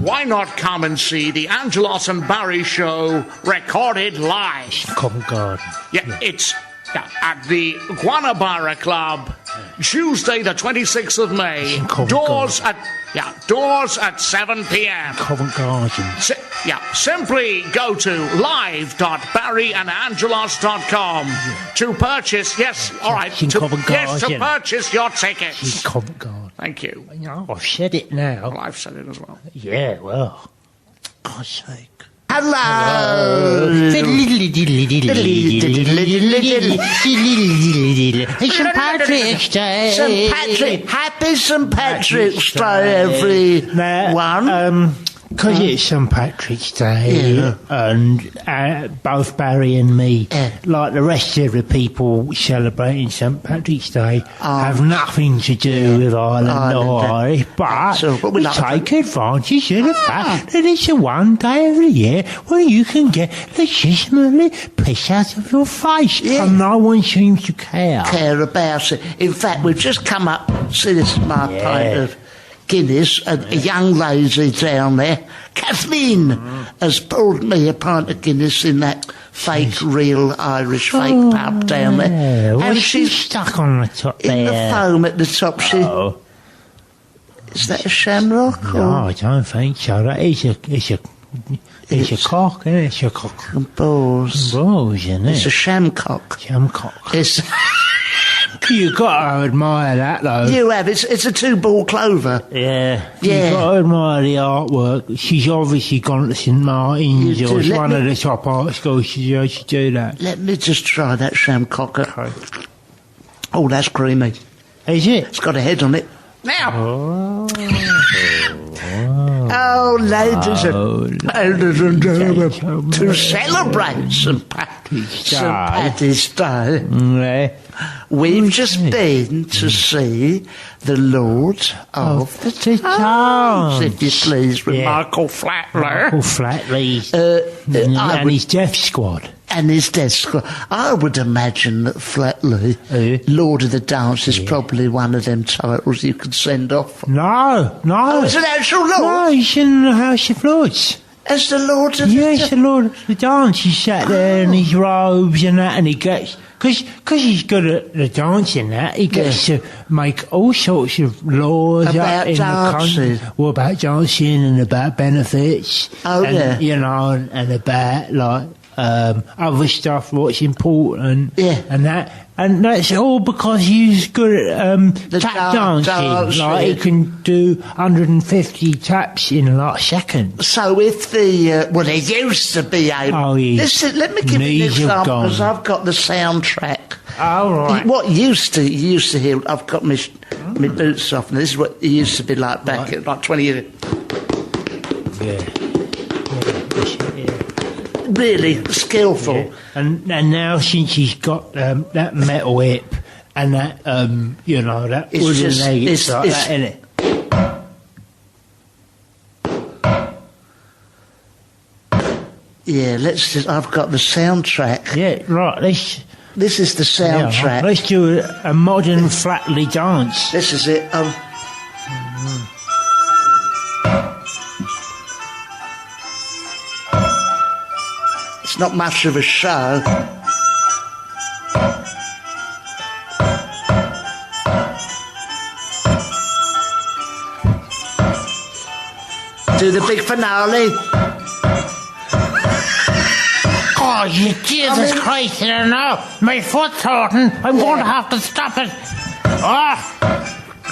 why not come and see the Angelos and Barry show recorded live? Covent Garden. Yeah, it's at the Guanabara Club, Tuesday the 26th of May. Doors at 7 p.m. Covent Garden. Simply go to live.barryandangelos.com to purchase, to purchase your tickets. In Covent Garden. Thank you. I've said it now. Well, I've said it as well. Yeah, well, God's sake. Hello. St. Patrick's Day. Happy St. Patrick's Day, everyone. Because it's St. Patrick's Day, and both Barry and me, like the rest of the people celebrating St. Patrick's Day, have nothing to do with Ireland or Irish, but we take advantage of the fact that it's the one day of the year where you can get legitimately piss out of your face, and no one seems to care about it. In fact, we've just come up, see this is my pint of Guinness, a young lady down there, Kathleen, has poured me a pint of Guinness in that fake, real Irish fake pub down there. And she's stuck on the top in the foam at the top. Is that a shamrock? No, I don't think so. It's a cock, isn't it? It's a cock. And balls. Balls, isn't it? It's a shamcock. Shamcock. It's... You've got to admire that, though. You have. It's a 2-ball clover. Yeah. You've got to admire the artwork. She's obviously gone to St. Martin's or one of the top art schools. She should do that. Let me just try that shamcocker. Oh, that's creamy. Is it? It's got a head on it. Now. Ladies and gentlemen, to celebrate St. Paddy's Day, we've just been to see the Lord of the Dance, if you please, with Michael Flatley. And his Death Squad. I would imagine that Flatley, Lord of the Dance, is probably one of them titles you could send off. No. Oh, it's an actual Lord? No, he's in the House of Lords. As the Lord of the Dance? Yes, the Lord of the Dance. He sat there in his robes and that, and he gets... Because he's good at the dancing, that he gets to make all sorts of laws about up in dancing. the country. Well, about dancing and about benefits. And, you know, and about like other stuff, what's important, and that. And that's all because he's good at tap dancing. Like he can do 150 taps in like seconds. So if there used to be a... Listen, let me give you an example, because I've got the soundtrack. Oh, right. What you used to hear, I've got my boots off, and this is what it used to be like back at like 20 years. Really skillful. Yeah. And now since he's got that metal hip and that, that wooden leg, it's like that, isn't it? Yeah, I've got the soundtrack. Yeah, right, this is the soundtrack. Yeah, let's do a modern Flatley dance. This is it. It's not much of a show. Do the big finale. Oh, Jesus Christ, I don't know. My foot's hurting. I'm going to have to stop it.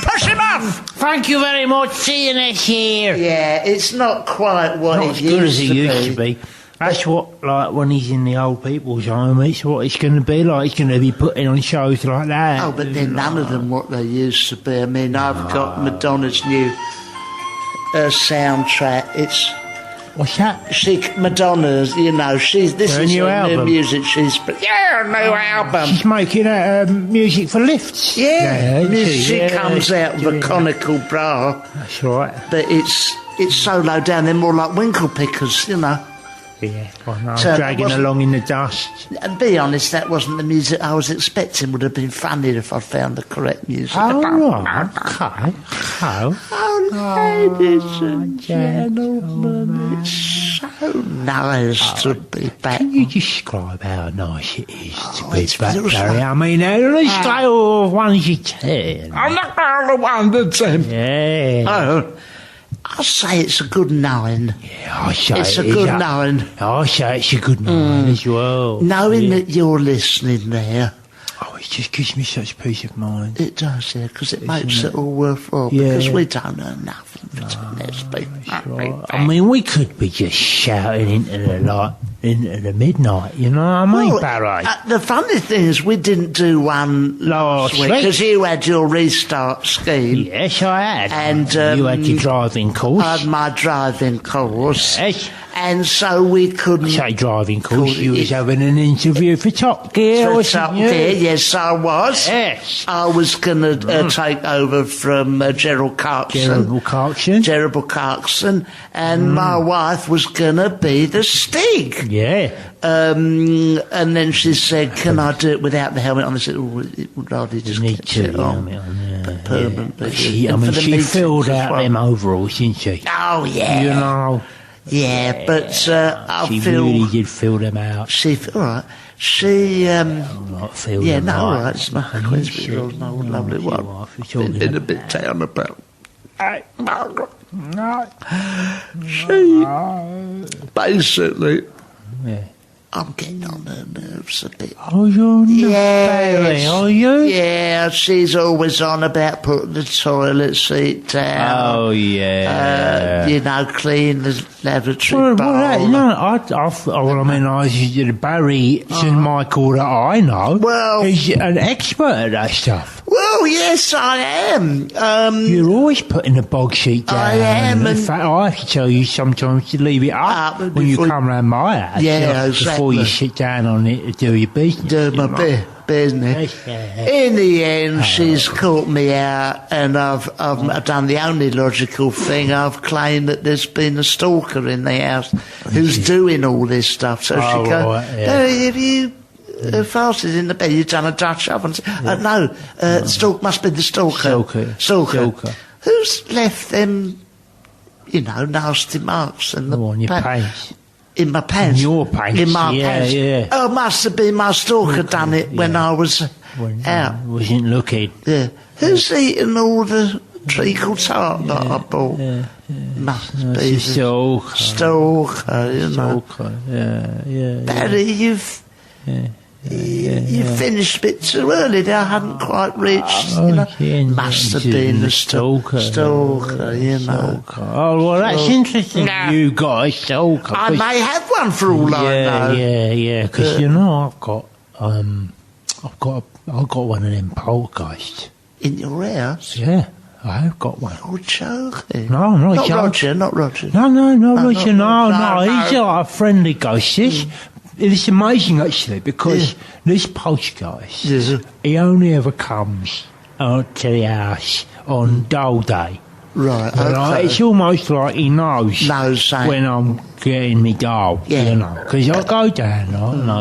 Push him off! Thank you very much. See you next year. Yeah, it's not quite what it used to be. That's what, like, when he's in the old people's home, it's what it's going to be like. He's going to be putting on shows like that. Oh, but they're none of them what they used to be. I mean, I've got Madonna's new soundtrack. It's... What's that? Madonna's, this is her new music. Her new album. She's making music for lifts. Yeah, she comes out with a conical bra. That's right. But it's so low down, they're more like winkle pickers, Yeah, well, no, So dragging along in the dust. And be honest, that wasn't the music I was expecting. Would have been funny if I found the correct music. Oh, right, okay. Oh, ladies and gentlemen, it's so nice to be back. Can you describe how nice it is to be it's back, beautiful. Barry? I mean, on a scale of 1 to 10. I'm not going to 1 to 10. Yeah. Oh, I'll say it's a good 9. Yeah, I say It's a it is good a- 9. I say it's a good 9 as well. Knowing that you're listening there, Oh, it just gives me such peace of mind. it does, yeah, because it makes it all worthwhile. Yeah. Because we don't earn nothing for this. Right. I mean, we could be just shouting into the light, into the midnight, you know what I mean, Barry? The funny thing is, we didn't do one Last week week. because you had your restart scheme. Yes, I had. And, you had your driving course. I had my driving course, Yes. and so we couldn't. Say driving course, Cool. you was having an interview for Top Gear, For wasn't Top you? Gear, yes, I was. Yes. I was going to take over from Gerald Clarkson. Terrible Clarkson. And my wife was going to be the Stig. Yeah. And then she said, "Can I do it without the helmet on?" I said, "Oh, it would hardly just Need get to it on." yeah. Permanently. She, I And mean, for the she meetings filled as out well. them overalls, didn't she? Oh, yeah. You know. Yeah, but I She feel... really did fill them out. All right. She... Not fill yeah, them no, out. all right. It's my Queensbury Girl's my lovely one. Been a bit down about... She... Basically... Yeah. I'm getting on her nerves a bit. Oh, you're not Yes. Barry, are you? Yeah, she's always on about putting the toilet seat down. Oh, yeah. You know, clean the lavatory bowl. Barry St. Michael that I know. Well- he's an expert at that stuff. Well, yes, I am. You're always putting the bog sheet down. I am, In and- fact, I have to tell you sometimes to leave it up Up when you before- come round my house. Yeah, you know, before you exactly. sit down on it to do your business. do my business. In the end, she's caught me out, and I've done the only logical thing. I've claimed that there's been a stalker in the house who's doing all this stuff. So Oh, she goes, right, yeah. "Barry, have you fasted in the bed? You've done a Dutch oven?" No, stalk must be the stalker. Stalker. Who's left them, nasty marks in the On your pants. In my pants. In your pants, In my yeah, pants. yeah. Oh, must have been my stalker done it when I was out. Wasn't looking. Yeah. Who's eating all the treacle tart that I bought? Must be It's a the stalker. stalker, you know. Stalker. Yeah. Barry, you've finished a bit too early. They hadn't quite reached, Must have been the stalker, you know. Oh, well, that's interesting. Nah. You got a stalker. I may have one for all I know. Yeah. Because I've got one of them poltergeists. In your house? Yeah, I have got one. You're joking. No, I'm not Not joking. Roger. No, Roger, no. no. He's like a friendly ghost. It's amazing, actually, because this poltergeist, he only ever comes to the house on dull day. Right, Right? okay. It's almost like he knows saying. when I'm getting me doll, because I go down, right, and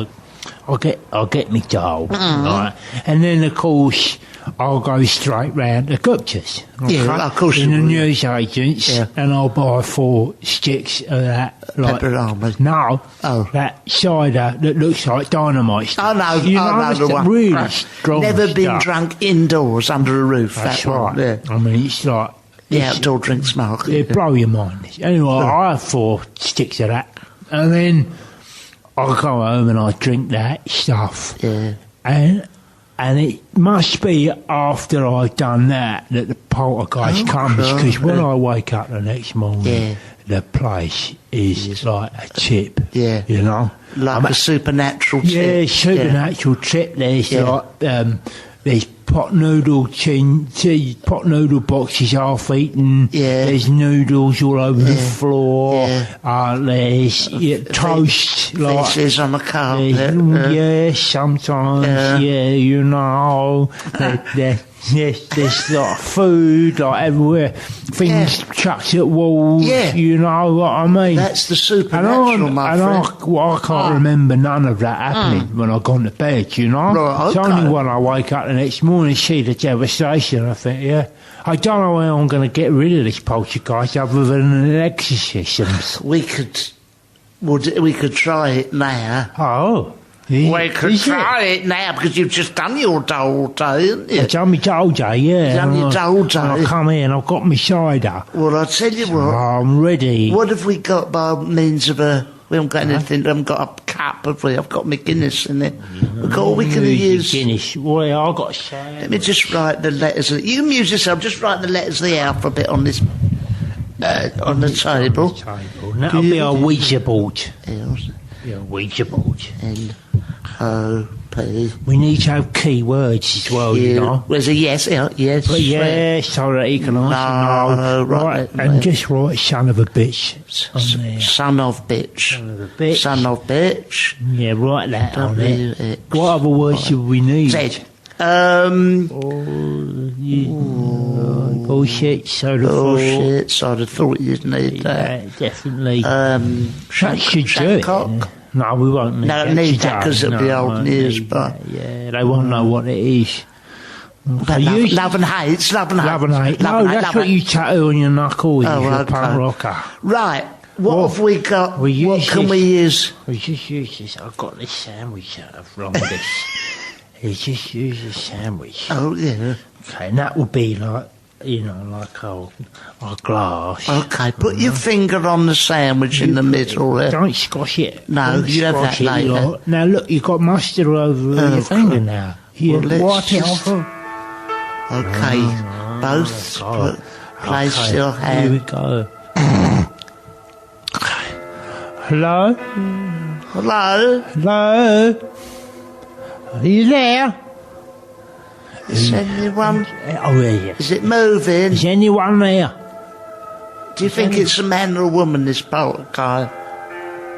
I'll get me doll, right, and then of course I'll go straight round to Gupta's, Yeah, of course in you the will. newsagents, and I'll buy 4 sticks of that, like Pepperoni. that cider that looks like dynamite stuff. I know, you I know it's the one. really Right. strong Never been stuff. drunk indoors under a roof. That's that one. right. Yeah. I mean, it's like The outdoor drinks market. it blow your mind. Anyway, I have 4 sticks of that, and then I go home and I drink that stuff. Yeah. And it must be after I've done that the poltergeist comes, right. because when I wake up the next morning, the place is like a tip. Yeah. You know? Like a supernatural tip. Yeah, supernatural trip. There's like there's pot noodle boxes half eaten. Yeah. There's noodles all over the floor. Yeah. There's toast like Faces on the carpet. sometimes. Yeah, you know. There's like food like everywhere, things chucked at walls. Yeah. You know what I mean? That's the supernatural, my friend. I can't remember none of that happening when I gone to bed. You know, Right, it's okay. only when I wake up the next morning see the devastation. I think, I don't know how I'm going to get rid of this poltergeist other than an exorcism. We could try it now. Oh. We could try it now because you've just done your whole day, haven't you? I've done my whole day, yeah. Done your whole day. I come in, I've got my cider. Well, I'll tell you what. I'm ready. What have we got by means of we haven't got anything, we haven't got a cup, have we? I've got my Guinness in it. We've got all we can use. Guinness. Well, I've got to say. Let me just write the letters. You muse yourself, just write the letters of the alphabet on this, on the table. That'll be our Ouija board. Yes. Yeah, Ouija board. L-O-P. We need to have key words as well, you know. There's a yes, yes. But yeah, so that he can answer No, right. And just write son of a bitch on there. Son of bitch. Son of a bitch. Son of bitch. Yeah, write that on there. W-X. What other words should we need? Z. Bullshit, soda Bullshit, so I thought you'd need that. Yeah, definitely. That should do it. No, we won't need that. No, need that because it'll be old news, but... Yeah, they won't know what it is. But love and hate, love and hate. Love and hate. No, that's what you tattoo on your knuckle if you're a punk rocker. Right, what have we got? What can we use? We just use this. I've got this sandwich out of this. You just use a sandwich. Oh, yeah. Okay, and that will be like, you know, like our glass. Okay, put your finger on the sandwich in the middle there. Don't squash it. No, you have that later. Now look, you've got mustard over your finger now. Here, wipe it off. Okay, both. Place your hand. Here we go. Hello? Hello? Hello? Are you there? Is anyone... Oh, yeah. Is it moving? Is anyone there? Do you think it's a man or a woman, this poltergeist?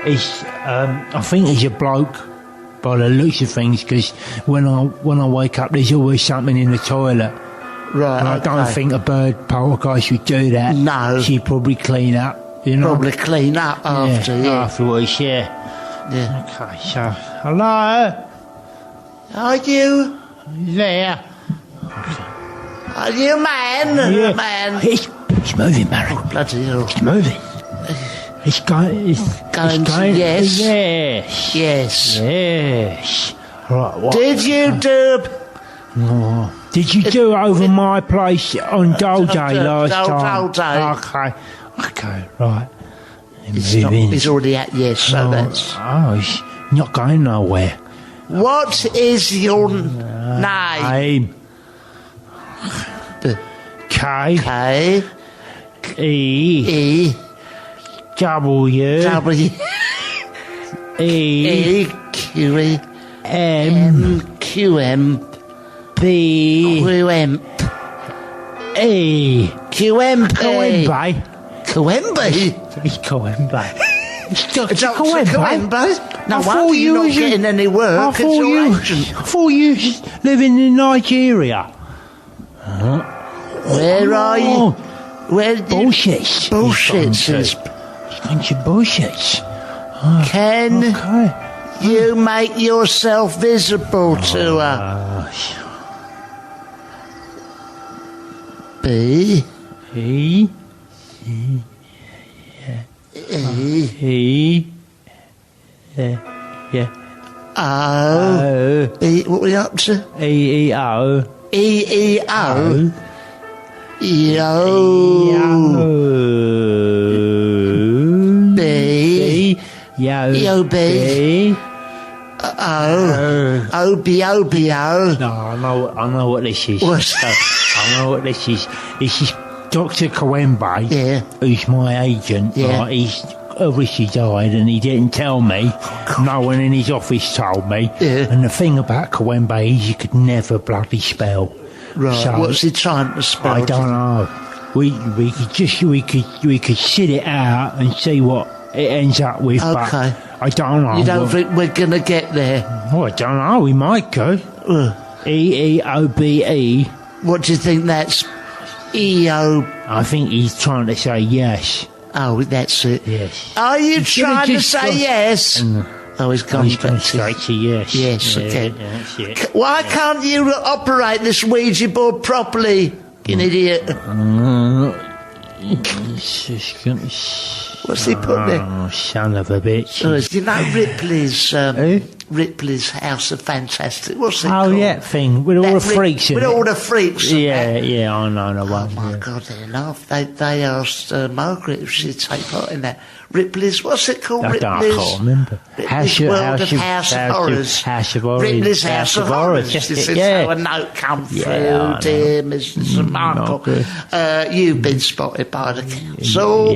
It's, I think it's a bloke by the looks of things, because when I wake up, there's always something in the toilet. Right, and I don't think a bird poltergeist would do that. No. She'd probably clean up, you know? Probably clean up after, yeah. Afterwards, yeah. Okay, so, hello? Are you there? Are you a man? Yeah. Man. It's moving, Barry. Oh, bloody hell. It's moving. It's going. Yes. Yes. Yes. Yes. Right. What? Did you do? Did you do over my place on Dole Day last time? Dole Day. Okay. Right. He's already at yes, so that's. Oh, he's not going nowhere. What is your name? K. E. W. E. Q. M. B. E. Coembe. It's Coembe. It's Coembe? No wonder you're not getting any work. I thought you was living in Nigeria. Where are you? Bullshit. Bullshit. It's a bunch of bullshit. Can you make yourself visible to her? B. E. Yeah. O. E. What are we up to? E-E-O. E-E-O. Yo. B. Yo. B. O. O-B-O-B-O. No, I know what this is. I know what this is. This is Dr. Coembe, who's my agent. Yeah. Right? He's obviously died and he didn't tell me. No one in his office told me. Yeah. And the thing about Coembe is you could never bloody spell. Right. So, what's he trying to spell? I don't know. We could sit it out and see what it ends up with. Okay. But I don't know. You don't think we're going to get there? Oh, I don't know. We might go. E-E-O-B-E. What do you think that's? E-O... I think he's trying to say yes. Oh, that's it. Yes. Are you trying to say yes? Oh, he's gone to yes. Yes, okay. That's it. Why can't you operate this Ouija board properly, you idiot? What's he put there? Oh, son of a bitch. You know Ripley's House of Fantastic. What's it called? Oh, yeah, thing with all the freaks in it. With all the freaks. Yeah, I know the one. Oh my God, they laughed. They asked Margaret if she'd take part in that. Ripley's, what's it called? I can't remember. House of Horrors. House of Horrors. Ripley's House of Horrors. This is how a note come through, dear Mrs. Markle. You've been spotted by the council.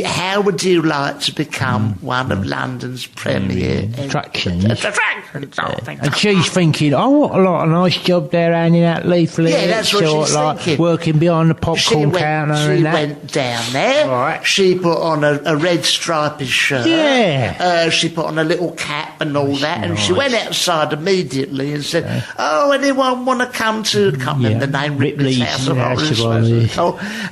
How would you like to become one of London's premier attractions? And she's thinking, what a nice job they're handing out leaflets. Yeah, that's what she's thinking. Working behind the popcorn counter and that. She went down there. Right. She put on a red striped shirt. Yeah. She put on a little cap and all that, and she went outside immediately and said, anyone want to come to, can't remember the name, Ripley's House of Horrors,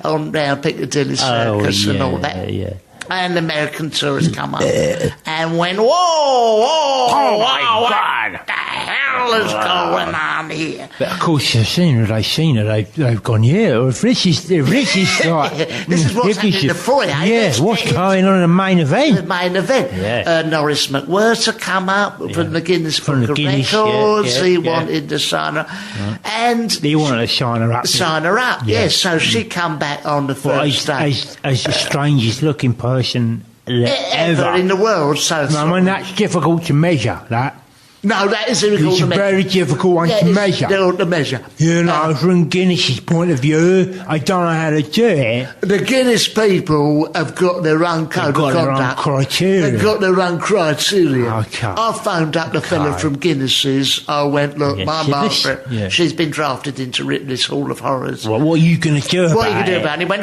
on round Piccadilly Circus and all that. Yeah. And American tourists come up and went, whoa, God. what the hell is going on here? But of course, they've seen her, they've gone, if this is like... this is what's happening in the foyer. Yeah, what's going on in the main event? The main event. Yeah. Norris McWhirter come up from the Guinness Book of Records. He wanted to sign her. And he wanted to sign her up. Yes. So she come back on the first day. As the strangest looking person ever in the world. I mean, that's difficult to measure, that. No, that is difficult to measure. It's a very difficult one to measure. Difficult to measure. From Guinness's point of view, I don't know how to do it. The Guinness people have got their own code of conduct. Their own criteria. They've got their own criteria. Okay. I phoned up the fella from Guinness's. I went, look, my Margaret, she's been drafted into Ripley's Hall of Horrors. Well, what are you going to do about it? What are you going to do about it? He went,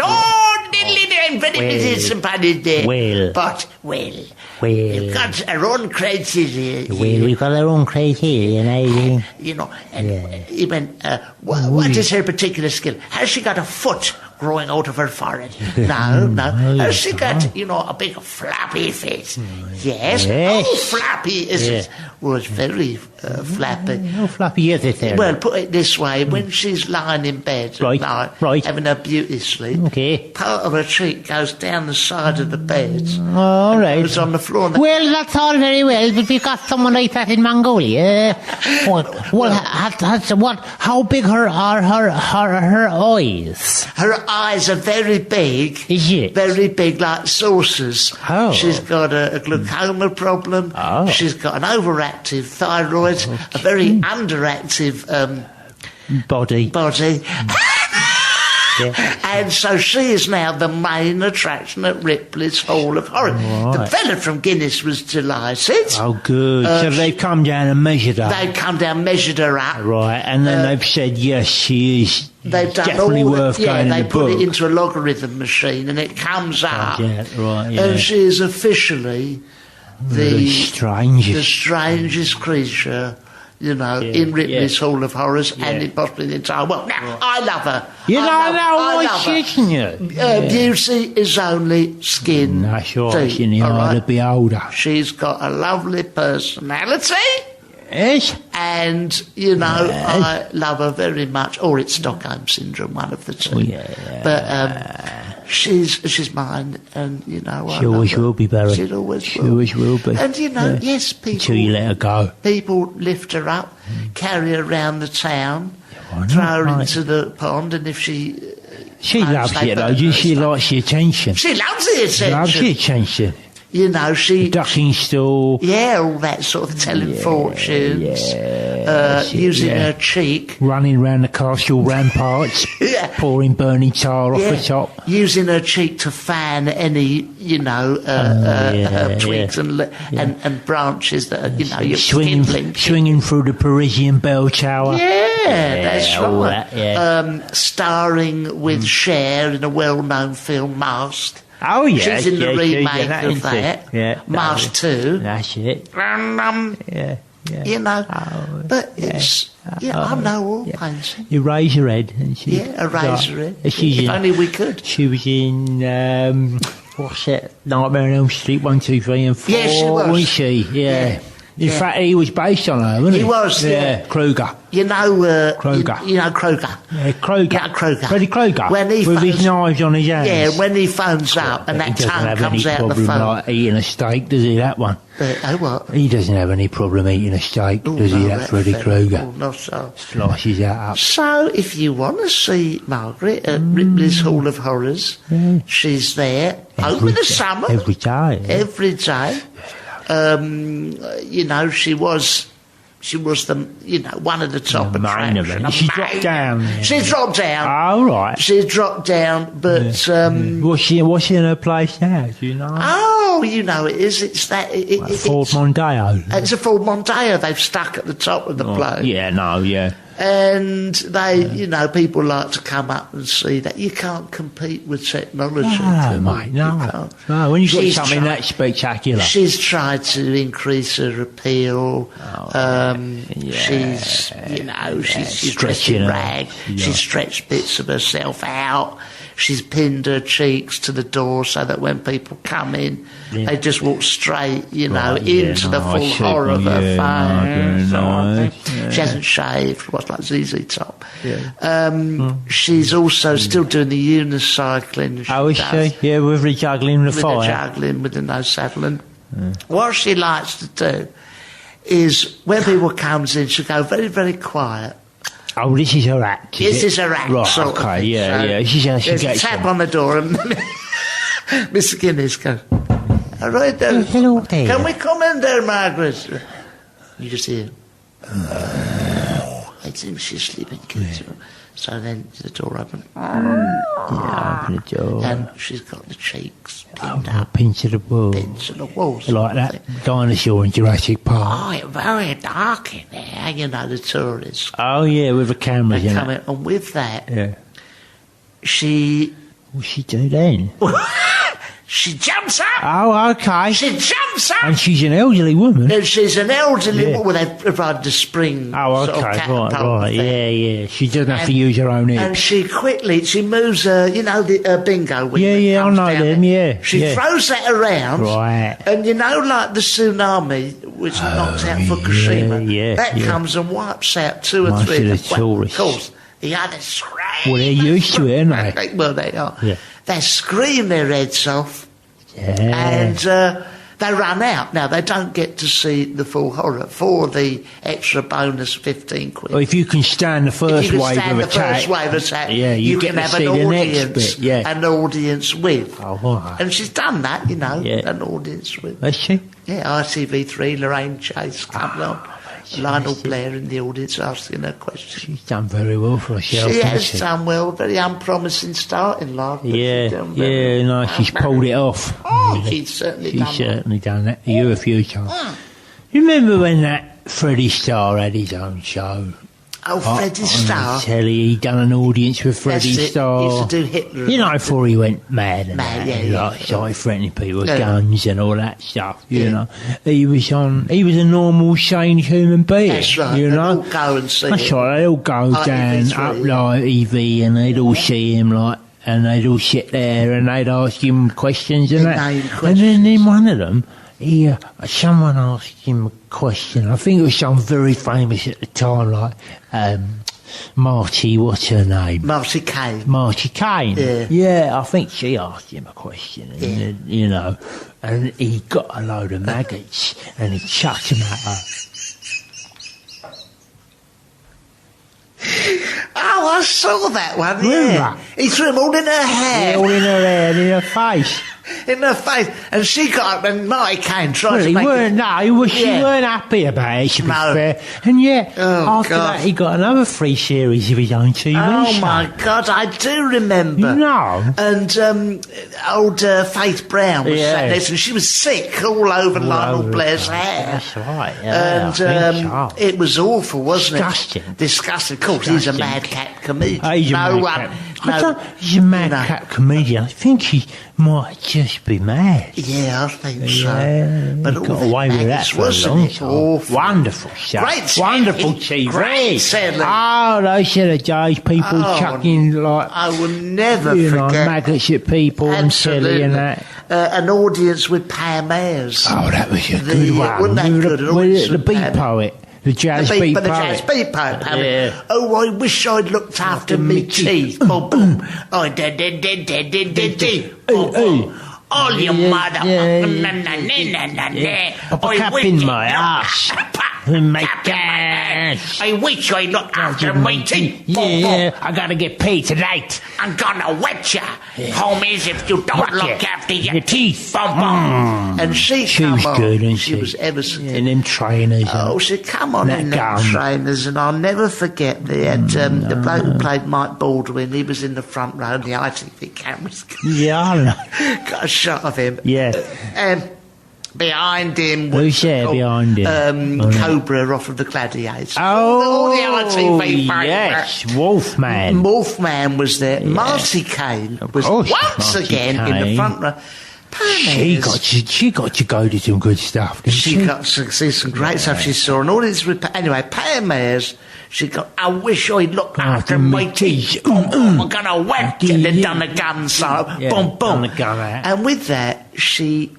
we've got our own criteria. We've got our own criteria and everything. He went, what is her particular skill? Has she got a foot growing out of her forehead? No. Has she got, a big flappy face? Yes. Oh, flappy is it? Was very flappy. Oh, flappy is it there? Well, put it this way, when she's lying in bed at night, having her beauty sleep, part of her cheek goes down the side of the bed. All right. Goes on the floor. Well, that's all very well, but we've got someone like that in Mongolia. How big are her eyes? Her eyes are very big. Is it? Very big, like saucers. Oh. She's got a glaucoma problem. Oh. She's got an overactive thyroid, a very underactive body. And so she is now the main attraction at Ripley's Hall of Horrors. Right. The fella from Guinness was delighted. Oh, good. So they've come down and measured her. They've come down, measured her up. Right, and then they've said, yes, she is definitely worth going in the book. They put it into a logarithm machine and it comes up. And she is officially the strangest creature, in Ripley's Hall of Horrors and in possibly the entire world. Now, I love her. I love her. Beauty is only skin. That's right, in the eye of the beholder. She's got a lovely personality. Yes. And, I love her very much. Or it's Stockholm Syndrome, one of the two. But she's mine, and, she always will be, Barry. She always will be. And, yes, people... Until you let her go. People lift her up, carry her around the town, throw her into the pond, and if she... She loves it, though. She likes the attention. She loves the attention. Loves the attention. She... Ducking stool. Yeah, all that sort of telling fortunes. Using her cheek. Running round the castle ramparts. Pouring burning tar off the top. Using her cheek to fan any, twigs and branches that are, you're swinging through the Parisian bell tower. That's right. Starring with Cher in a well-known film, Masked. Oh, yeah. She's in the remake of that. Yeah. Mask 2. That's it. Yeah. You know, Oh, but yeah. it's I know all painting. You raise her head, and she. A razor head. She's If in, only we could. She was in what's that? Nightmare on Elm Street 1, 2, 3, and 4. Yeah, she was. Wasn't she? Yeah. In fact, he was based on her, wasn't he? He was, yeah. Kruger. You know, Kroger. You know Kroger. Yeah, Kruger. Yeah, Kroger. Freddy Kruger. When he with his phones- knives on his hands. Yeah, when he phones up and that he doesn't tongue have comes any out the problem phone. like eating a steak, does he? That one. Oh, what? He doesn't have any problem eating a steak, does he? That Freddy Kruger. Oh, not so. Slices that up. So, if you want to see Margaret at Ripley's Hall of Horrors, she's there over the summer. Every day. Yeah. Every day. You know, she was the, you know, one of the top The main attractions. event. She dropped down. Yeah. She dropped down. Oh, right. She dropped down, but What's she in her place now? Do you know? oh, you know it is. It's that. Ford Mondeo. It's a Ford Mondeo they've stuck at the top of the plane. Yeah, no, yeah. And they, you know, people like to come up and see that. You can't compete with technology. No, can you? mate, You no. can't. No, when you've got She's something tried- that spectacular. She's tried to increase her appeal. She's, you know, she's dressed stretching in her. rag. Yeah. She's stretched bits of herself out. She's pinned her cheeks to the door so that when people come in, they just walk straight, you know, Right, yeah, into the no, I full see. horror of her Yeah, face. no, I no, think. She hasn't shaved. What's like ZZ Top. She's also still doing the unicycling. Oh, is does she? Yeah, with the juggling the with fire. the juggling, with the no saddling. What she likes to do is when people comes in, she'll go very, very quiet. Oh, this is her act. This is her act. Right, sort of okay, thing. yeah, So yeah. This is how she there's a gets tap them. on the door and Mr. Guinness goes, all right, then. Hello there. Can we come in there, Margaret? You just hear, I think she's sleeping good. So then the door opens. Yeah, open the door. And she's got the cheeks pinned up, Pinch to the wall. pinned to the walls. Like that dinosaur in Jurassic Park. Oh, it's very dark in there, you know, the tourists. Oh, yeah, with the cameras They in come it. in, and with that, Yeah. she What's she do then? jumps up. Oh, okay. She jumps up. And she's an elderly woman. And she's an elderly Yeah. woman. They've provided the spring. Oh, sort of okay, catapult right, thing. yeah, yeah. She doesn't have to And- use her own And head. she moves her, you know, the bingo wheel. Yeah, that yeah, I comes know down them, there. yeah, She yeah. throws that around. Right. And you know, like the tsunami, which knocked out Fukushima, yeah, that yeah. comes and wipes out two or Most three. of the Well, tourists. Of course, the others scream. Well, they're used to it, aren't they? Well, they are. Yeah. They scream their heads off. Yeah. And they run out. Now, they don't get to see the full horror for the extra bonus 15 quid. Well, if you can stand the If first you can wave stand of the attack, first wave of attack, yeah, you get can to have see an the next audience, bit, yeah. an audience with. Oh, all right. And she's done that, you know, Yeah. an audience with. Is she? Yeah, ITV3, Lorraine Chase coming on. Lionel Blair in the audience asking her questions. She's done very well for herself, She hasn't has she? done well, very unpromising start in life. but Yeah, she's done very yeah, no, she's pulled it off. Oh, she's certainly She's done well. certainly done that to you a few times. You remember when that Freddie Starr had his own show? Oh, Freddie Starr. On the telly, he done an audience with Freddie That's it. Starr. He used to do Hitler. You know, before he went mad and Mad, that, yeah, and yeah, like, yeah. started threatening people with Yeah. guns and all that stuff, you Yeah. know. He was a normal, sane human being. That's right. You They'd know. all go and see That's it. right, they'd all go down ITV3, up yeah. like TV and they'd all see him like, and they'd all sit there and they'd ask him questions and that. Inane And then in one of them, someone asked him a question. I think it was someone very famous at the time, like, Marty, what's her name? Marty Kane. Marty Kane. Yeah. Yeah, I think she asked him a question, and, you know, and he got a load of maggots and he chucked them at her. Oh, I saw that one, Remember? yeah. He threw them all in her Yeah, hair, all in her hair and in her face. in her face, and she got up and Marty Kane tried Well, to he make weren't, it... no, she Yeah. weren't happy about it, to be No. fair. And yet, Oh, after God. that, he got another free series of his own TV Oh, show. my God, I do remember. No. And old Faith Brown was Yeah. sat next to her. She was sick all over Lionel over Blair's the place. hair. That's right, yeah, And I think so. it was awful, wasn't Disgusting. it? Disgusting. Of course, he's a Disgusting. madcap comedian. He's a no madcap. one, He's a madcap comedian. I think he might just be mad. Yeah, I think so. Yeah, but got away with that for a long time. Awful. Wonderful show. Great wonderful TV. Great selling. Oh, those sort of days, people chucking like I will never forget maggots at people. Absolutely. And silly and that. An audience with Pam Ayres. Oh, that was a good one. Wasn't that good? The beat poet. The jazz beat poet. The jazz beat poet. Yeah. Oh, I wish I'd looked after me teeth. Boom, boom. Oh, did. All your mother. Pop a cap in my ass. I wish I looked after my teeth. Yeah, I gotta get paid tonight. I'm gonna wet ya, homies, if you don't look after your teeth. And she was good, and she was ever so good. And them trainers. Oh, she come on in them trainers, and I'll never forget the bloke who played Mike Baldwin. He was in the front row, and the ITV cameras. Yeah, I know. Got a shot of him. Yeah. Behind him was behind him? Cobra off of the Gladiators. Oh, all the ITV yes, Wolfman. Wolfman was there. Yeah. Marty Kane was once again in the front row. She got to go to some good stuff, didn't she? She got to see some great stuff she saw, and all this. Anyway, Pam Ayres, she got. I wish I'd looked after my teeth. I'm gonna whack it. Then done the gun solo. Boom, boom. And with that, she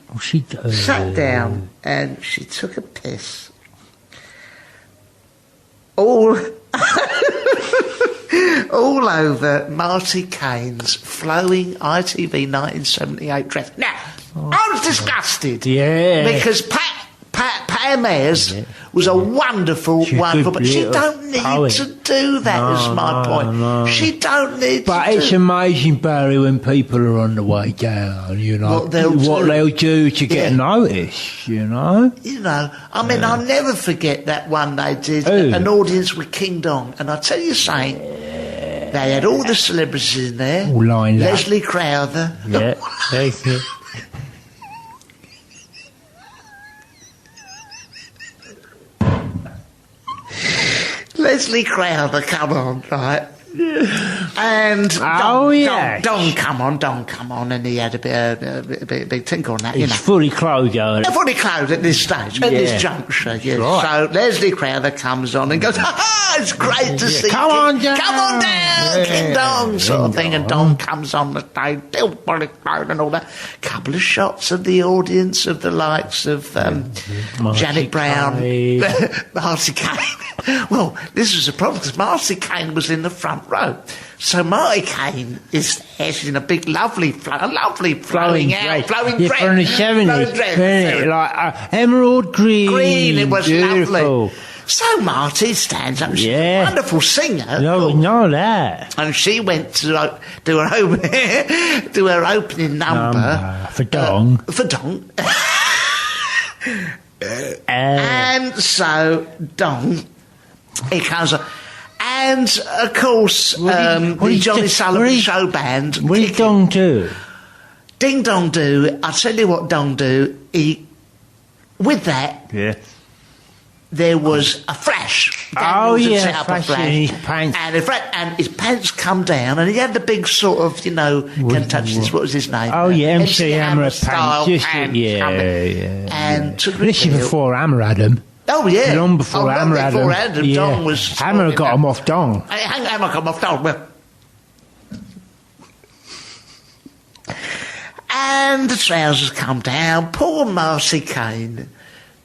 sat down and she took a piss. All over Marty Kane's flowing ITV 1978 dress. Now, I was disgusted. Yeah. Because Pam Ayres was a wonderful, but she don't need to do that, is my point. No. She don't need But it's amazing, Barry, when people are on the way down, you know, what they'll do to get noticed, you know? You know, I mean, I'll never forget that one they did, an audience with King Dong, and I'll tell you something, they had all the celebrities in there. All lined up. Leslie Crowther. Yeah, thank you. Leslie Crowther, come on, right? And Don come on, and he had a big tinkle on that. He's fully clothed, fully clothed at this stage, at this juncture. Yes. Right. So Leslie Crowther comes on and goes, it's great to see. Come on down, King Dong, sort of thing. And Don comes on the stage, still fully clothed and all that. Couple of shots of the audience, of the likes of Janet Brown, Marty Kane. Well, this was a problem because Marty Kane was in the front row. So Marty Kane is there. She's in a big, lovely flowing dress. From the 70s. Like emerald green. It was beautiful. Lovely. So Marty stands up. She's a wonderful singer. No, know that. And she went to do her opening number. For Dong. And so Dong, he comes up. And, of course, the Johnny Sullivan Show Band. What did Dong do? Ding Dong do. I'll tell you what Dong do. With that, there was a flash. A flash in his pants. And his pants come down, and he had the big sort of, can't touch this, what was his name? Oh, yeah, MC Hammer pants. And this is before Hammer had them. Oh, yeah. Long before Hammer had them. Dong was... Hammer got them off Dong. Hammer got them off Dong. Well, and the trousers come down. Poor Marcy Kane.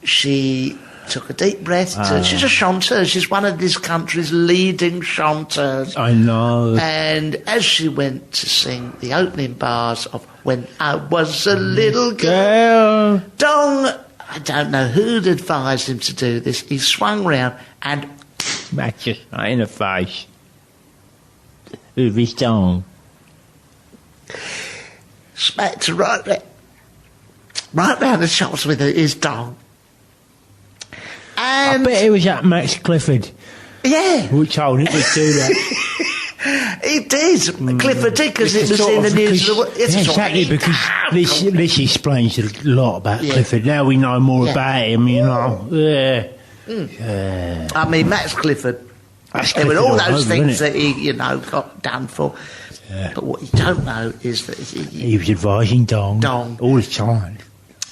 She took a deep breath. She's a chanteuse. She's one of this country's leading chanteurs. I know. And as she went to sing the opening bars of When I Was a Little Girl, Dong... I don't know who'd advised him to do this. He swung round and... Smacked you right in the face. With his tongue. Smacked right round the chops with his tongue. And... I bet it was that Max Clifford. Yeah. Who told him to do that. He did. Clifford did, because it was in the news. Exactly, because this explains a lot about Clifford. Now we know more about him, I mean, Max Clifford, there were all those things that he, got done for. But what you don't know is that he was advising Dong all the time.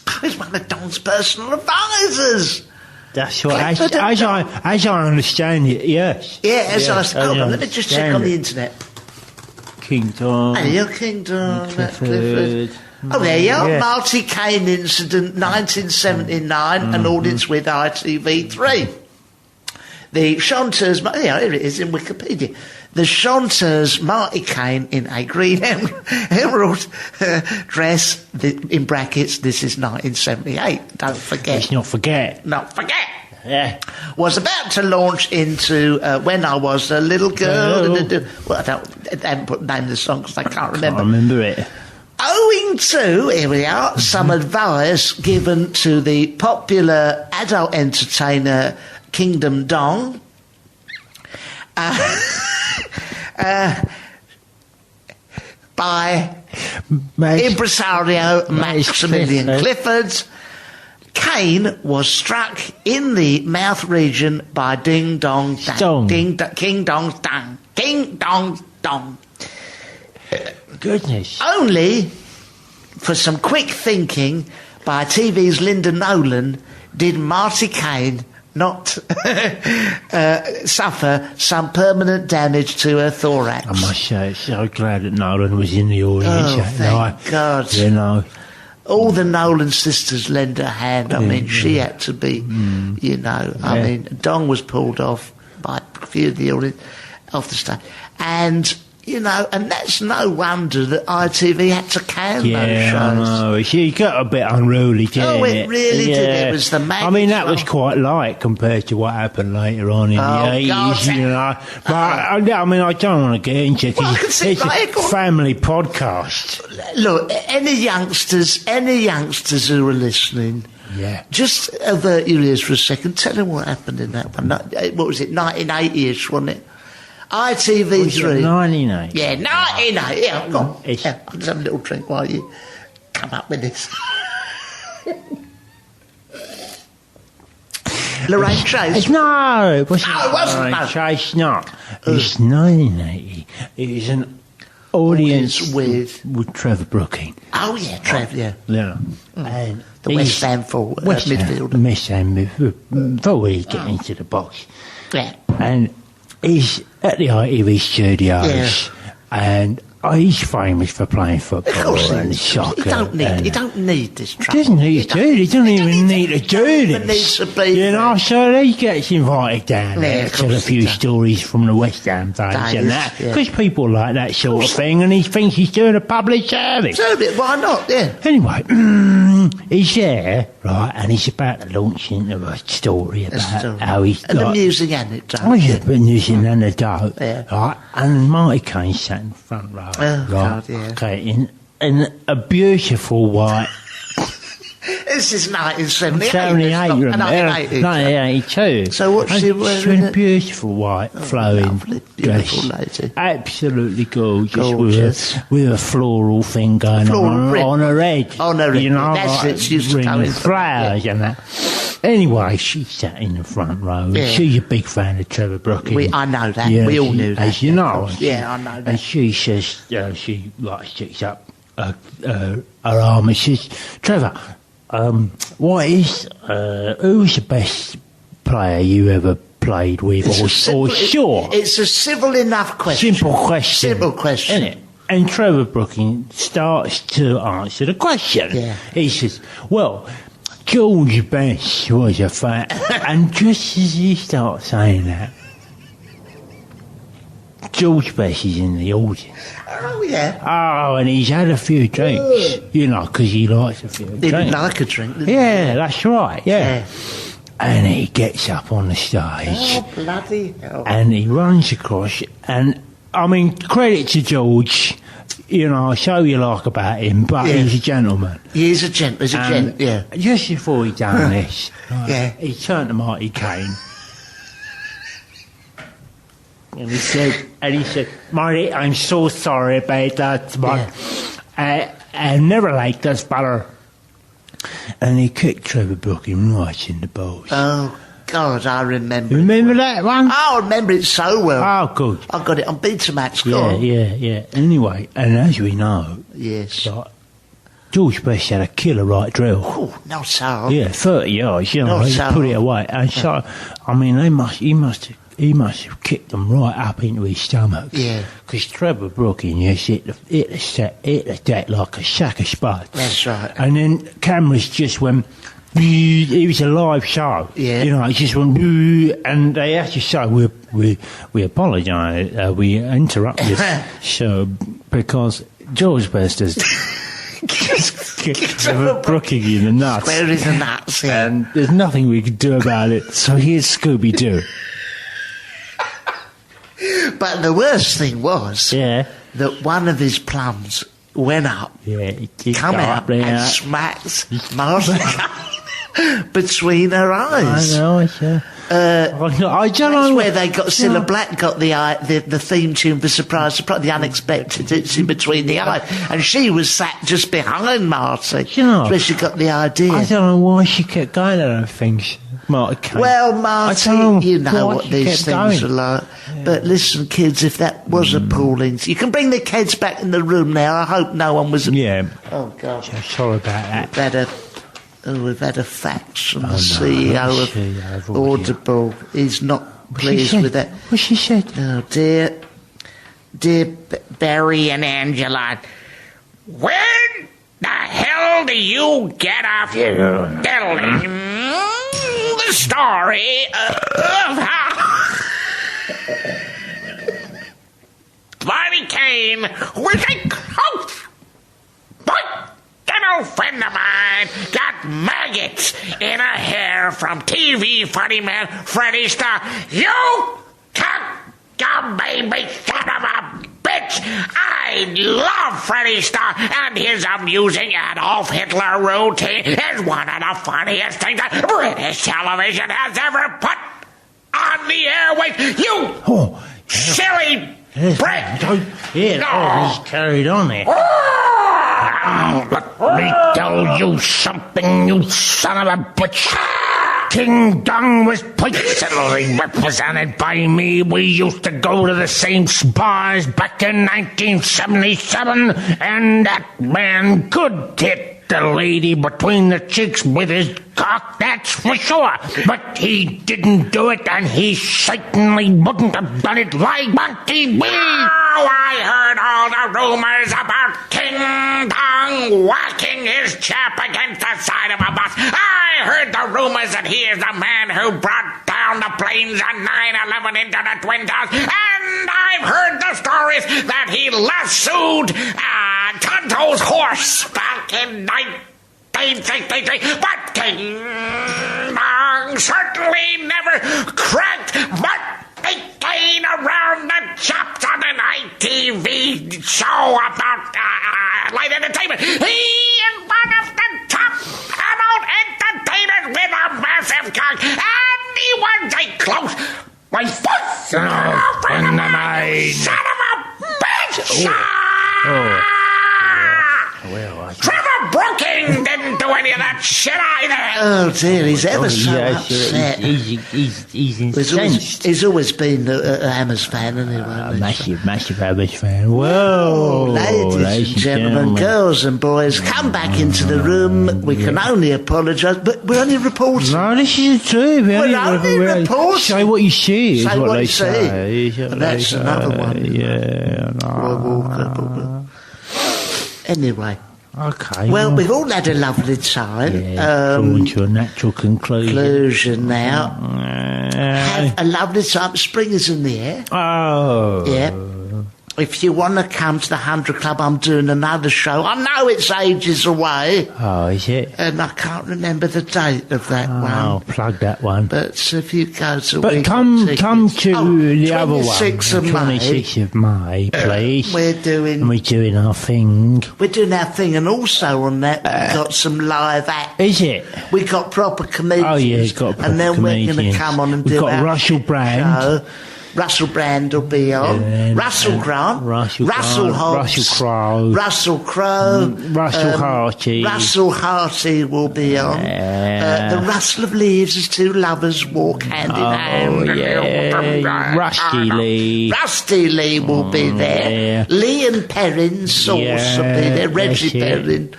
I was one of Dong's personal advisors. That's what, as I understand it, yes. Yeah, hold on, let me just check on the internet. King Dong. Hey, you're King Dong, Clifford. Oh, there you are. Marty Kane incident, 1979, an audience with ITV3. The chanteurs, here it is in Wikipedia. The chanteurs Marty Kane in a green emerald dress, in brackets, this is 1978, don't forget. Let's not forget. Not forget. Yeah. Was about to launch into When I Was a Little Girl. Well, I haven't put the name of the song because I can't remember. I remember it. Owing to, here we are, some advice given to the popular adult entertainer Kingdom Dong, by impresario Maximilian Clifford, Kane was struck in the mouth region by Ding Dong Dang. King Dong Dang. King Dong Dong. Goodness. Only for some quick thinking by TV's Linda Nolan did Marty Kane not suffer some permanent damage to her thorax. I must say, so glad that Nolan was in the audience that night. Thank God. You know. All the Nolan sisters lend a hand. I mean, she had to be, you know. I mean, Dong was pulled off by a few of the audience off the stage. And, you know, and that's no wonder that ITV had to can those shows. I know. She got a bit unruly, didn't it? It really did. It was the man. I mean, that was quite light compared to what happened later on in the 80s, you know. But, I mean, I don't want to get into it because it's a family podcast. Look, any youngsters who are listening, just avert your ears for a second. Tell them what happened in that one. What was it, 1980-ish, wasn't it? ITV3. 1980. Yeah, 1980. Yeah, go on. I'll just have a little drink while you come up with this. Lorraine Chase? No, it wasn't. No, it wasn't. Lorraine Chase, no. It's 1980. It was an audience with Trevor Brooking. Oh, yeah, Trevor, yeah. Yeah. And the West Ham midfielder. West Ham midfielder. Before we get into the box. Yeah. And he's at the ITV studios, and he's famous for playing football and soccer. He don't need this track. He doesn't need to do it. He doesn't even need to do this. You know, so he gets invited down there to tell a few stories from the West Ham days and that. Because people like that sort of thing, and he thinks he's doing a public service. Why not, yeah. Anyway, he's there, right, and he's about to launch into a story about how he's got... An amusing anecdote. Oh, yeah, an amusing anecdote. Right, and Marty Kane sat in the front row. Oh, God, yeah. Okay, in a beautiful white... This is 1978. 1982. So what's she wearing? She's wearing a beautiful white flowing dress. Lady. Absolutely gorgeous. With a floral thing going on her head. On her head. You know, that's like it. She used to go with flowers and that. Anyway, she sat in the front row. Yeah. She's a big fan of Trevor Brooking. I know that. Yeah, we all knew that. As you know. Yeah, I know that. And she says, she like sticks up her arm and says, Trevor, who's the best player you ever played with? It's a civil enough question. Simple question. Isn't it? And Trevor Brooking starts to answer the question. Yeah. He says, well, George Best was a fat... And just as he starts saying that, George Best is in the audience. Oh, yeah. Oh, and he's had a few drinks, you know, because he likes a few drinks. He didn't like a drink, did he? Yeah, that's right, yeah. And he gets up on the stage. Oh, bloody hell. And he runs across, and, I mean, credit to George, you know, so you like about him, but he's a gentleman. He's a gent, yeah. Just before he done this, he turned to Marty Kane. And he said, Marty, I'm so sorry about that, but I never liked this fella. And he kicked Trevor Brooking right in the balls. Oh, God, I remember. You remember that one? I remember it so well. Oh, good. I got it on Betamax. Yeah. Anyway, and as we know, Yes. like, George Best had a killer right drill. Oh, no, so. Yeah, 30 yards, you know, No, he so- put it away. And so, I mean, he must have kicked them right up into his stomach. Yeah. Because Trevor Brooking just hit the deck like a sack of spuds. That's right. And then cameras just went, it was a live show. Yeah. You know, it just went, and they had to say, we apologise, we interrupted the show because George Best has kicked Trevor Brooking in the nuts. Where is the nuts? Yeah. And there's nothing we can do about it. So here's Scooby-Doo. But the worst thing was Yeah. that one of his plums went up, Yeah. He come got out, up there. and smacked Martha between her eyes. I know, I don't That's know. where they got Cilla Black got the theme tune for Surprise, the unexpected. It's in between the eyes, and she was sat just behind Marty. You know, That's where she got the idea. I don't know why she kept going to those things. Marty, Well, I Marty, don't you know why what she these kept things going. are like. But listen, kids, if that was appalling, you can bring the kids back in the room now. I hope no one was. Yeah. Oh God. Sorry about that. We've had a fax from the CEO of Audible. He's not pleased with that. What she said? Oh dear Barry and Angela, when the hell do you get off telling the story of how Barney Kane was a close but an old friend of mine got maggots in her hair from TV funny man Freddie Starr. You cock baby son of a bitch! I love Freddie Starr, and his amusing Adolf Hitler routine is one of the funniest things that British television has ever put on the airwaves. You silly prick! He's carried on there. Let me tell you something, you son of a bitch. King Dong was personally represented by me. We used to go to the same spas back in 1977, and that man could hit the lady between the cheeks with his cock, that's for sure. But he didn't do it, and he certainly wouldn't have done it live on TV. Oh, I heard all the rumors about King Dong whacking his chap against the side of a bus. I heard the rumors that he is the man who brought down the planes on 9/11 into the Twin Towers. And I've heard the stories that he lassoed Tonto's horse back in 1963. But King Dong certainly never cracked but again around the chops on an ITV show about light entertainment. He is one of the top adult entertainers with a massive cock, and he was a close friend of mine. Son of a bitch! Trevor Brooking didn't do any of that shit either. Oh dear, he's ever so upset. He's incensed. He's always been a Hammers fan, anyway. Massive Hammers fan. Whoa, ladies and gentlemen, girls and boys, come back into the room. We can only apologise, but we're only reporting. No, this is true. We're only reporting. Say what you see. Say is what they you see. say. And that's another one. Yeah. Anyway. Okay. Well, we've all had a lovely time. Drawn to a natural conclusion. Now. Have a lovely time. Spring is in the air. Oh. Yeah. If you want to come to the 100 Club, I'm doing another show. I know it's ages away. Oh, is it? And I can't remember the date of that one. Oh, plug that one. But if you go to... But come to the other one. 26th of May. 26th of May, please. We're doing our thing. We're doing our thing, and also on that, we've got some live acts. Is it? We got proper comedians. Oh, yeah, it's got proper and then comedians. we're going to come on and we've do got our Russell Brand. show. Russell Brand will be on. Russell Grant. Russell Hobbs. Russell Crowe. Russell Harty. Russell Harty will be on. The rustle of leaves as two lovers walk hand in hand. Yeah. Rusty Lee. Rusty Lee will be there. Lee and Perrin, Sauce will be there. Reggie Perrin.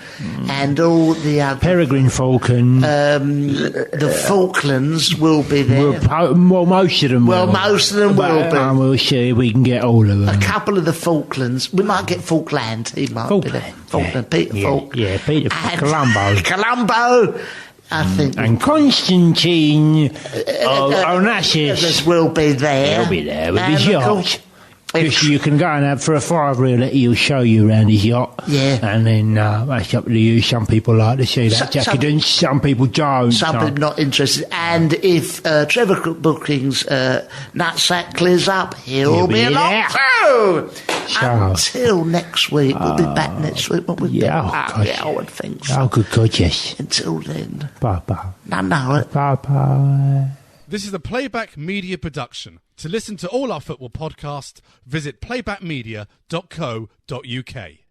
And all the other... Peregrine Falcon. The Falklands will be there. Well, most of them will. Well, most of them will be. And we'll see if we can get all of them. A couple of the Falklands. We might get Falkland. He might be there. Falkland. Peter Falk. Yeah, Peter Colombo. Colombo. I think. And Constantine Onassis will be there. He'll be there with his yacht. You can go and have for a $5 he'll show you around his yacht. Yeah. And then that's up to you. Some people like to see that decadence, some people don't. Some people not interested. And if Trevor Booking's nutsack clears up, he'll be along too. Until next week. We'll be back next week. What we've I would think so. Oh, good God, yes. Until then. Bye-bye. No. Bye-bye. This is a Playback Media production. To listen to all our football podcasts, visit playbackmedia.co.uk.